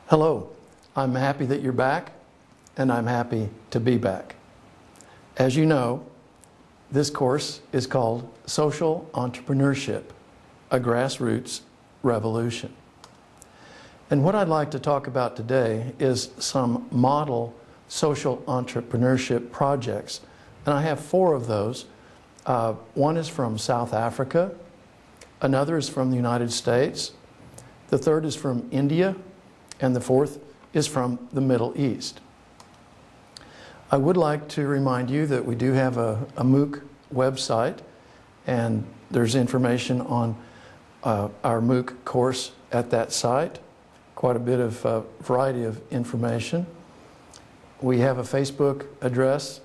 Hello, I'm happy that you're back, and I'm happy to be back. As you know, this course is called Social Entrepreneurship, a Grassroots Revolution. And what I'd like to talk about today is some model social entrepreneurship projects. And I have 4 of those. One is from South Africa, another is from the United States, the third is from India, and the fourth is from the Middle East. I would like to remind you that we do have a MOOC website, and there's information on our MOOC course at that site. Quite a bit of variety of information. We have a Facebook address.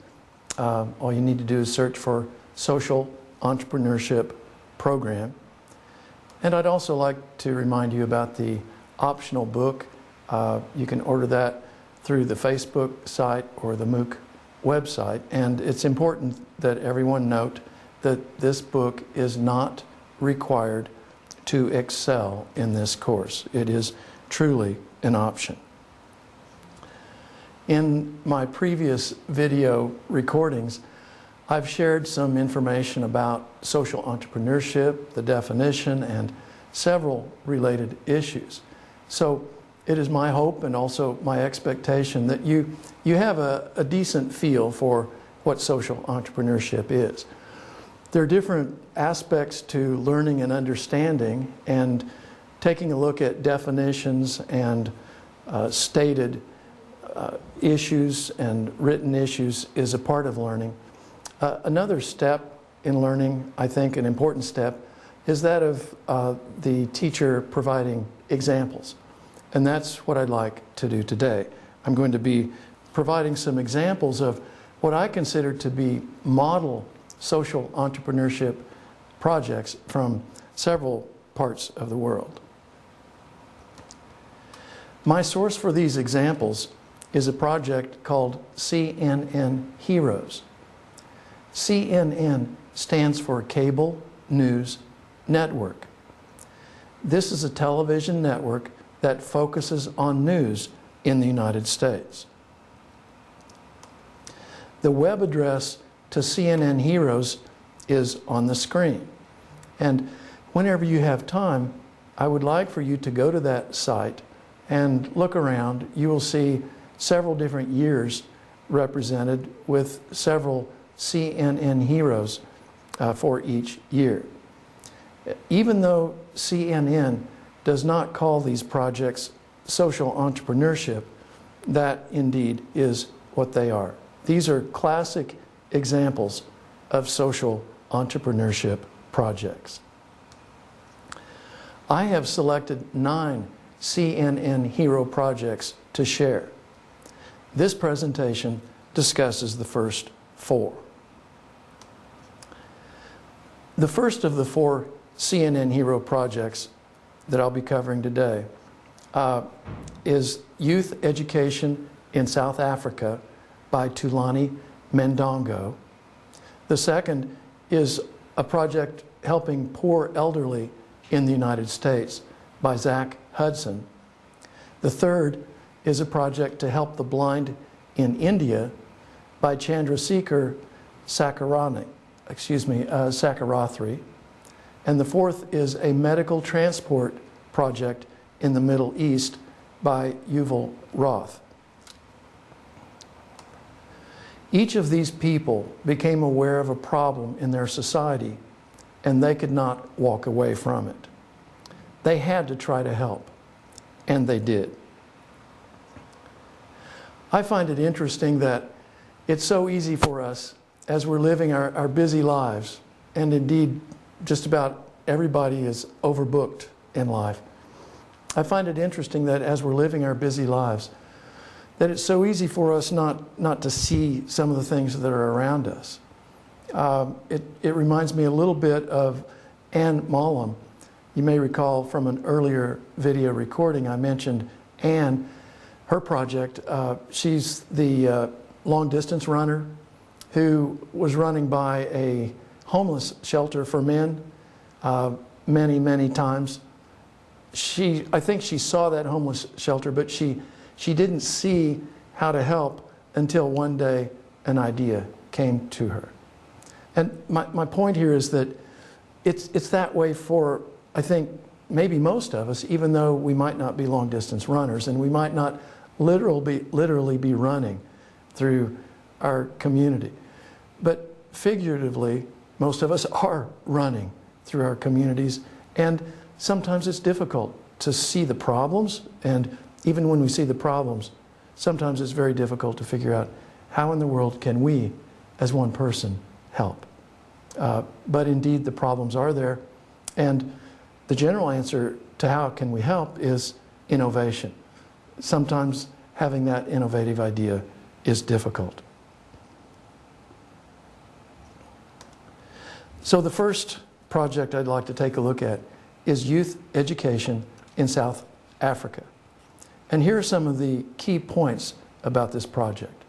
All you need to do is search for Social Entrepreneurship Program. And I'd also like to remind you about the optional book. You can order that through the Facebook site or the MOOC website. And it's important that everyone note that this book is not required to excel in this course. It is truly an option. In my previous video recordings, I've shared some information about social entrepreneurship, the definition, and several related issues. So it is my hope and also my expectation that you have a decent feel for what social entrepreneurship is. There are different aspects to learning and understanding, and taking a look at definitions and stated issues and written issues is a part of learning. Another step in learning, I think an important step, is that of the teacher providing examples. And that's what I'd like to do today. I'm going to be providing some examples of what I consider to be model social entrepreneurship projects from several parts of the world. My source for these examples is a project called CNN Heroes. CNN stands for Cable News Network. This is a television network that focuses on news in the United States. The web address to CNN Heroes is on the screen. And whenever you have time, I would like for you to go to that site and look around. You will see several different years represented with several CNN heroes for each year. Even though CNN does not call these projects social entrepreneurship, that indeed is what they are. These are classic examples of social entrepreneurship projects. I have selected 9 CNN hero projects to share. This presentation discusses the first 4. The first of the 4 CNN hero projects that I'll be covering today is Youth Education in South Africa by Thulani Mandongo. The second is a project helping poor elderly in the United States by Hudson. The third is a project to help the blind in India by Chandrasekhar Sankurathri. And the fourth is a medical transport project in the Middle East by Yuval Roth. Each of these people became aware of a problem in their society, and they could not walk away from it. They had to try to help, and they did. I find it interesting that it's so easy for us as we're living our busy lives, and indeed just about everybody is overbooked in life. I find it interesting that as we're living our busy lives, that it's so easy for us not to see some of the things that are around us. It reminds me a little bit of Anne Mollum. You may recall from an earlier video recording I mentioned Anne, her project. She's the long-distance runner who was running by a homeless shelter for men many times I think she saw that homeless shelter, but she didn't see how to help until one day an idea came to her. And my point here is that it's that way for, I think, maybe most of us, even though we might not be long-distance runners and we might not literally be running through our community. But figuratively, most of us are running through our communities, and sometimes it's difficult to see the problems, and even when we see the problems, sometimes it's very difficult to figure out how in the world can we, as one person, help. But indeed, the problems are there, and the general answer to how can we help is innovation. Sometimes having that innovative idea is difficult. So the first project I'd like to take a look at is youth education in South Africa. And here are some of the key points about this project.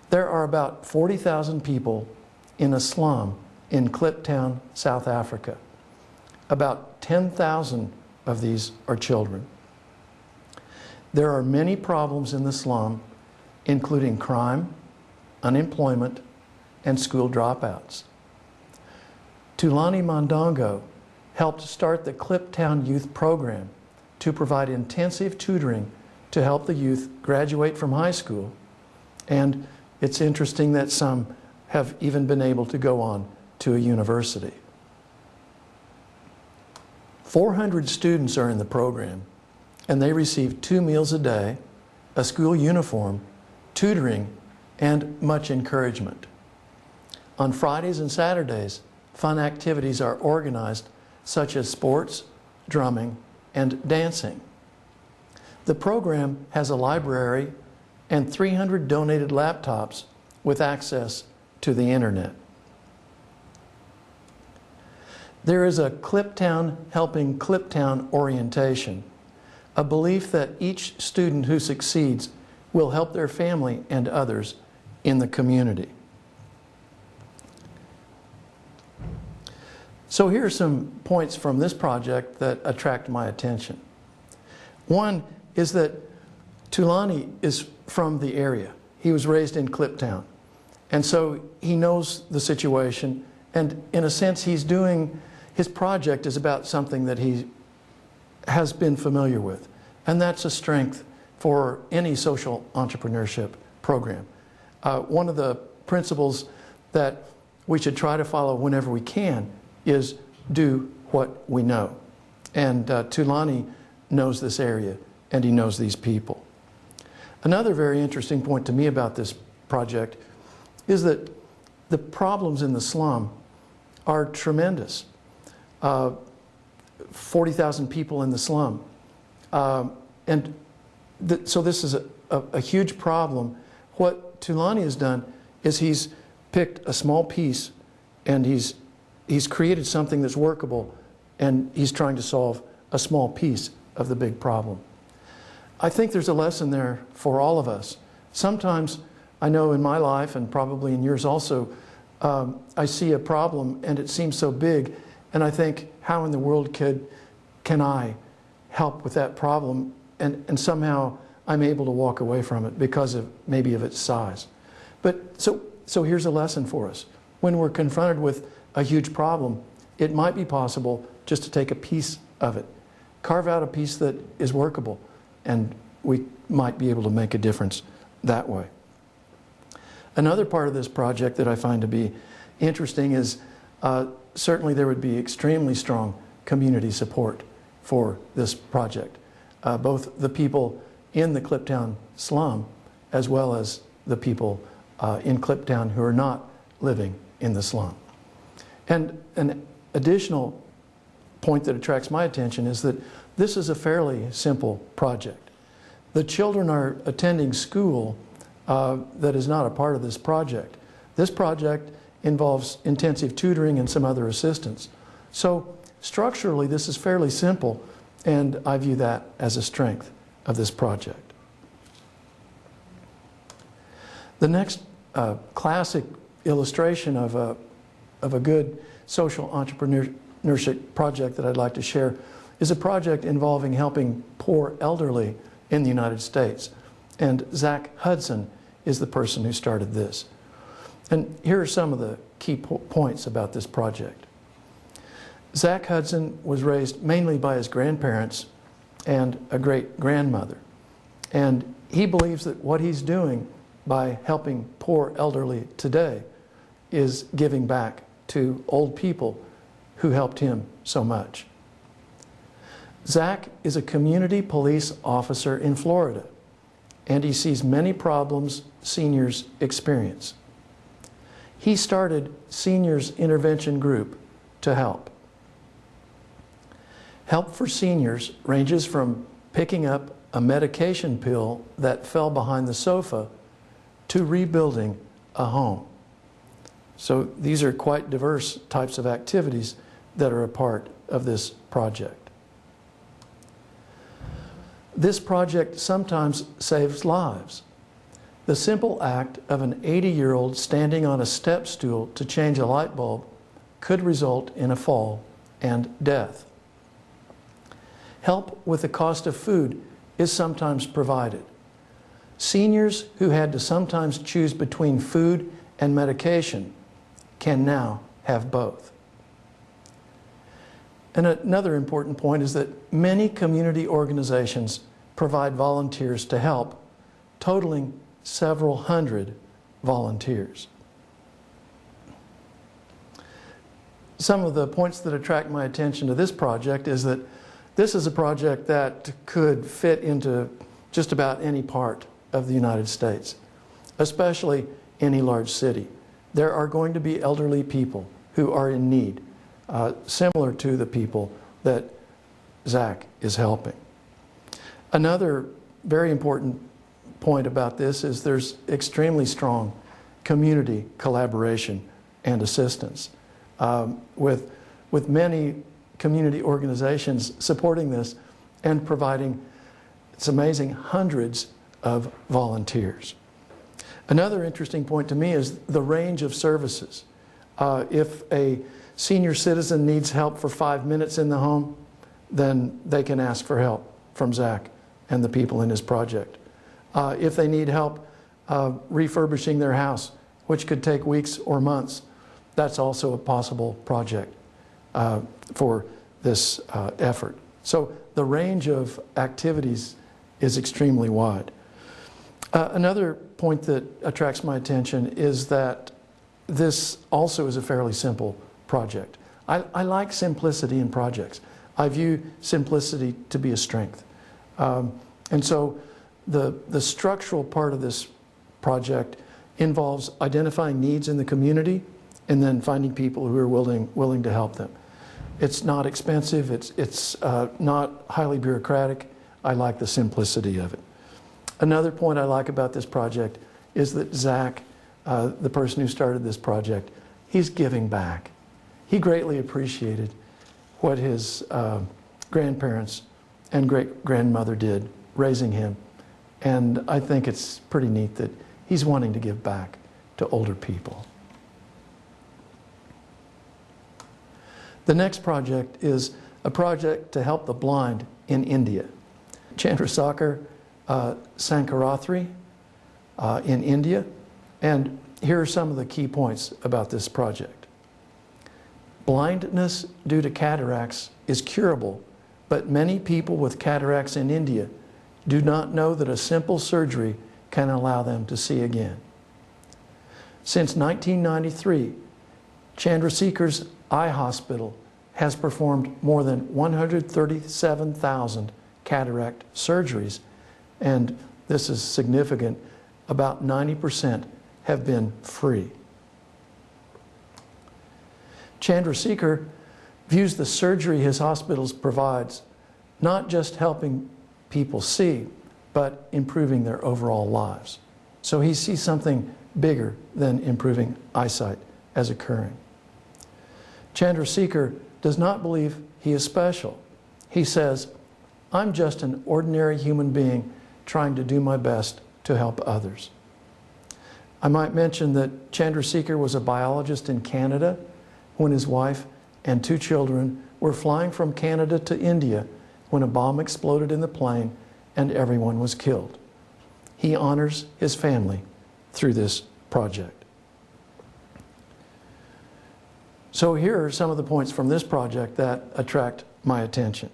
There are about 40,000 people in a slum in Kliptown, South Africa. About 10,000 of these are children. There are many problems in the slum, including crime, unemployment, and school dropouts. Thulani Mandongo helped start the Kliptown Youth Program to provide intensive tutoring to help the youth graduate from high school. And it's interesting that some have even been able to go on to a university. 400 students are in the program, and they receive 2 meals a day, a school uniform, tutoring, and much encouragement. On Fridays and Saturdays, fun activities are organized, such as sports, drumming, and dancing. The program has a library and 300 donated laptops with access to the internet. There is a Kliptown helping Kliptown orientation, a belief that each student who succeeds will help their family and others in the community. So here are some points from this project that attract my attention. One is that Thulani is from the area. He was raised in Kliptown. And so he knows the situation, and in a sense his project is about something that he has been familiar with. And that's a strength for any social entrepreneurship program. One of the principles that we should try to follow whenever we can is do what we know. And Thulani knows this area, and he knows these people. Another very interesting point to me about this project is that the problems in the slum are tremendous. 40,000 people in the slum. So this is a huge problem. What Thulani has done is he's picked a small piece, and he's created something that's workable, and he's trying to solve a small piece of the big problem. I think there's a lesson there for all of us. Sometimes, I know in my life, and probably in yours also, I see a problem and it seems so big, and I think, how in the world can I help with that problem? And somehow I'm able to walk away from it because of maybe of its size. But so here's a lesson for us. When we're confronted with a huge problem, it might be possible just to take a piece of it, carve out a piece that is workable, and we might be able to make a difference that way. Another part of this project that I find to be interesting is certainly there would be extremely strong community support for this project. Both the people in the Kliptown slum as well as the people in Kliptown who are not living in the slum. And an additional point that attracts my attention is that this is a fairly simple project. The children are attending school that is not a part of this project. This project involves intensive tutoring and some other assistance. So structurally, this is fairly simple, and I view that as a strength of this project. The next classic illustration of a good social entrepreneurship project that I'd like to share is a project involving helping poor elderly in the United States. And Zach Hudson is the person who started this. And here are some of the key points about this project. Zach Hudson was raised mainly by his grandparents and a great-grandmother. And he believes that what he's doing by helping poor elderly today is giving back to old people who helped him so much. Zach is a community police officer in Florida, and he sees many problems seniors experience. He started Seniors Intervention Group to help. Help for seniors ranges from picking up a medication pill that fell behind the sofa to rebuilding a home. So these are quite diverse types of activities that are a part of this project. This project sometimes saves lives. The simple act of an 80-year-old standing on a step stool to change a light bulb could result in a fall and death. Help with the cost of food is sometimes provided. Seniors who had to sometimes choose between food and medication can now have both. And another important point is that many community organizations provide volunteers to help, totaling several hundred volunteers. Some of the points that attract my attention to this project is that this is a project that could fit into just about any part of the United States, especially any large city. There are going to be elderly people who are in need, similar to the people that Zach is helping. Another very important point about this is there's extremely strong community collaboration and assistance, with many community organizations supporting this and providing, it's amazing, hundreds of volunteers. Another interesting point to me is the range of services. If a senior citizen needs help for 5 minutes in the home, then they can ask for help from Zach and the people in his project. If they need help refurbishing their house, which could take weeks or months, that's also a possible project for this effort. So the range of activities is extremely wide. Another point that attracts my attention is that this also is a fairly simple project. I like simplicity in projects. I view simplicity to be a strength. And so the structural part of this project involves identifying needs in the community and then finding people who are willing to help them. It's not expensive, it's not highly bureaucratic. I like the simplicity of it. Another point I like about this project is that Zach, the person who started this project, he's giving back. He greatly appreciated what his grandparents and great-grandmother did raising him. And I think it's pretty neat that he's wanting to give back to older people. The next project is a project to help the blind in India. Chandrasekhar, Sankurathri in India. And here are some of the key points about this project. Blindness due to cataracts is curable, but many people with cataracts in India do not know that a simple surgery can allow them to see again. Since 1993, Chandrasekhar's eye hospital has performed more than 137,000 cataract surgeries, and this is significant, about 90% have been free. Chandrasekhar views the surgery his hospital provides not just helping people see, but improving their overall lives. So he sees something bigger than improving eyesight as occurring. Chandrasekhar does not believe he is special. He says, "I'm just an ordinary human being trying to do my best to help others." I might mention that Chandrasekhar was a biologist in Canada when his wife and 2 children were flying from Canada to India when a bomb exploded in the plane and everyone was killed. He honors his family through this project. So here are some of the points from this project that attract my attention.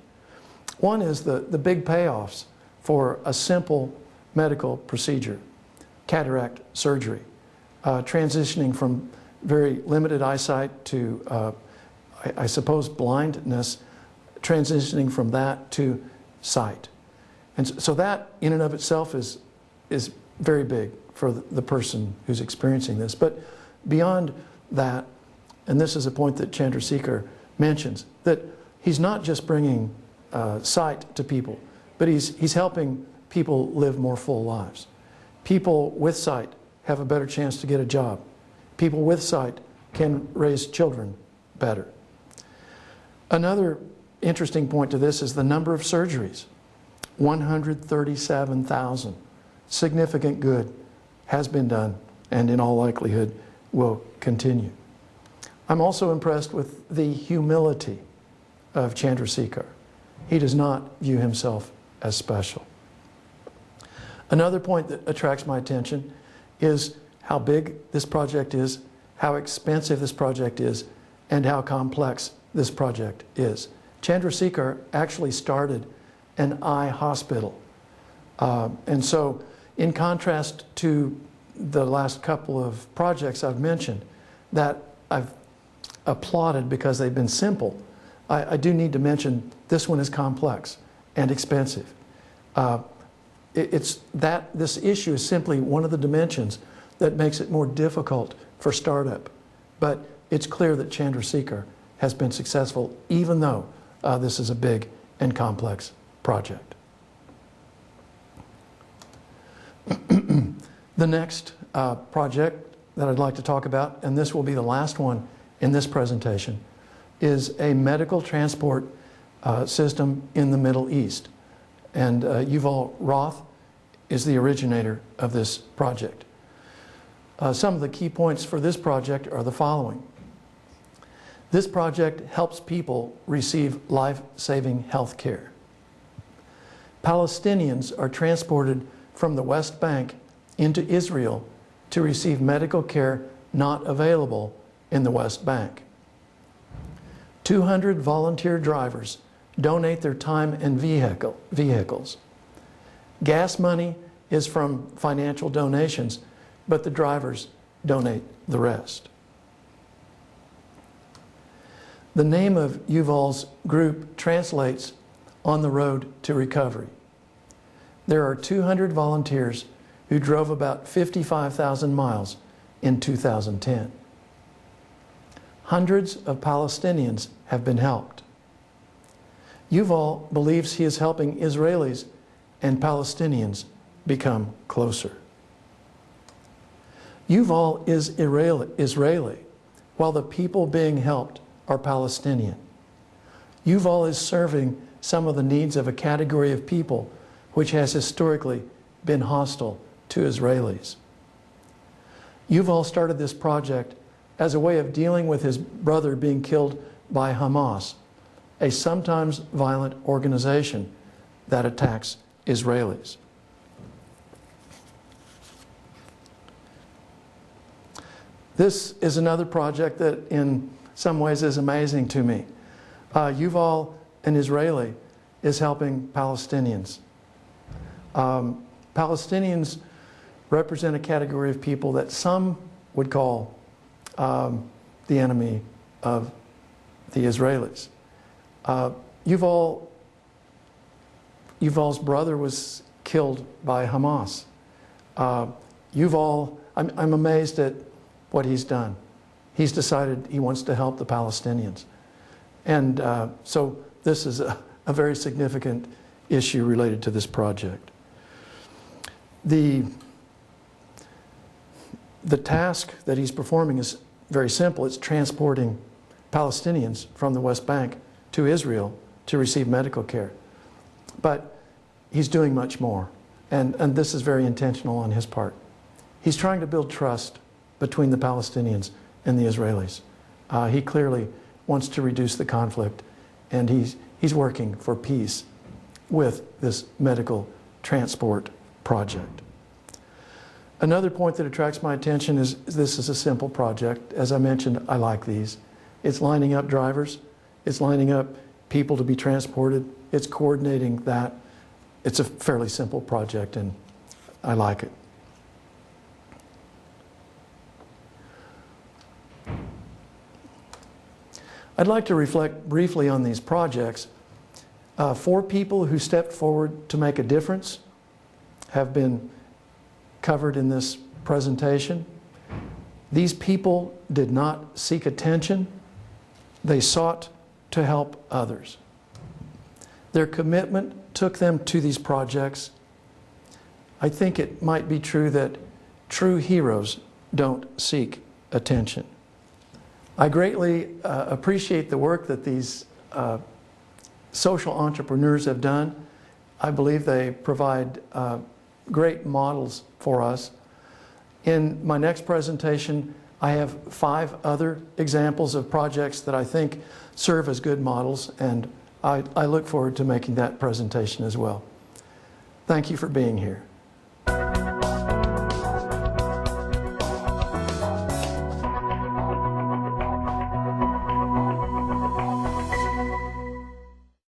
One is the big payoffs for a simple medical procedure, cataract surgery, transitioning from very limited eyesight to, I suppose, blindness, transitioning from that to sight. And so that in and of itself is very big for the person who's experiencing this. But beyond that, and this is a point that Chandrasekhar mentions, that he's not just bringing sight to people, but he's helping people live more full lives. People with sight have a better chance to get a job. People with sight can raise children better. Another interesting point to this is the number of surgeries. 137,000. Significant good has been done and in all likelihood will continue. I'm also impressed with the humility of Chandrasekhar. He does not view himself as special. Another point that attracts my attention is how big this project is, how expensive this project is, and how complex this project is. Chandrasekhar actually started an eye hospital. And so in contrast to the last couple of projects I've mentioned that I've applauded because they've been simple, I do need to mention this one is complex and expensive. This issue is simply one of the dimensions that makes it more difficult for startup. But it's clear that Chandrasekhar has been successful even though this is a big and complex project. The next project that I'd like to talk about, and this will be the last one in this presentation, is a medical transport system in the Middle East. And Yuval Roth is the originator of this project. Some of the key points for this project are the following. This project helps people receive life-saving health care. Palestinians are transported from the West Bank into Israel to receive medical care not available in the West Bank. 200 volunteer drivers donate their time and vehicles. Gas money is from financial donations, but the drivers donate the rest. The name of Yuval's group translates on the road to recovery. There are 200 volunteers who drove about 55,000 miles in 2010. Hundreds of Palestinians have been helped. Yuval believes he is helping Israelis and Palestinians become closer. Yuval is Israeli, while the people being helped are Palestinian. Yuval is serving some of the needs of a category of people which has historically been hostile to Israelis. Yuval started this project as a way of dealing with his brother being killed by Hamas, a sometimes violent organization that attacks Israelis. This is another project that in some ways is amazing to me. Yuval, an Israeli, is helping Palestinians. Palestinians represent a category of people that some would call the enemy of the Israelis. Yuval's brother was killed by Hamas. Yuval, I'm amazed at what he's done. He's decided he wants to help the Palestinians. And so this is a very significant issue related to this project. The task that he's performing is very simple. It's transporting Palestinians from the West Bank to Israel to receive medical care. But he's doing much more. And this is very intentional on his part. He's trying to build trust between the Palestinians and the Israelis. He clearly wants to reduce the conflict and he's working for peace with this medical transport project. Another point that attracts my attention is this is a simple project. As I mentioned, I like these. It's lining up drivers. It's lining up people to be transported. It's coordinating that. It's a fairly simple project, and I like it. I'd like to reflect briefly on these projects. 4 people who stepped forward to make a difference have been covered in this presentation. These people did not seek attention. They sought to help others. Their commitment took them to these projects. I think it might be true that true heroes don't seek attention. I greatly appreciate the work that these social entrepreneurs have done. I believe they provide great models for us. In my next presentation, I have 5 other examples of projects that I think serve as good models, and I look forward to making that presentation as well. Thank you for being here.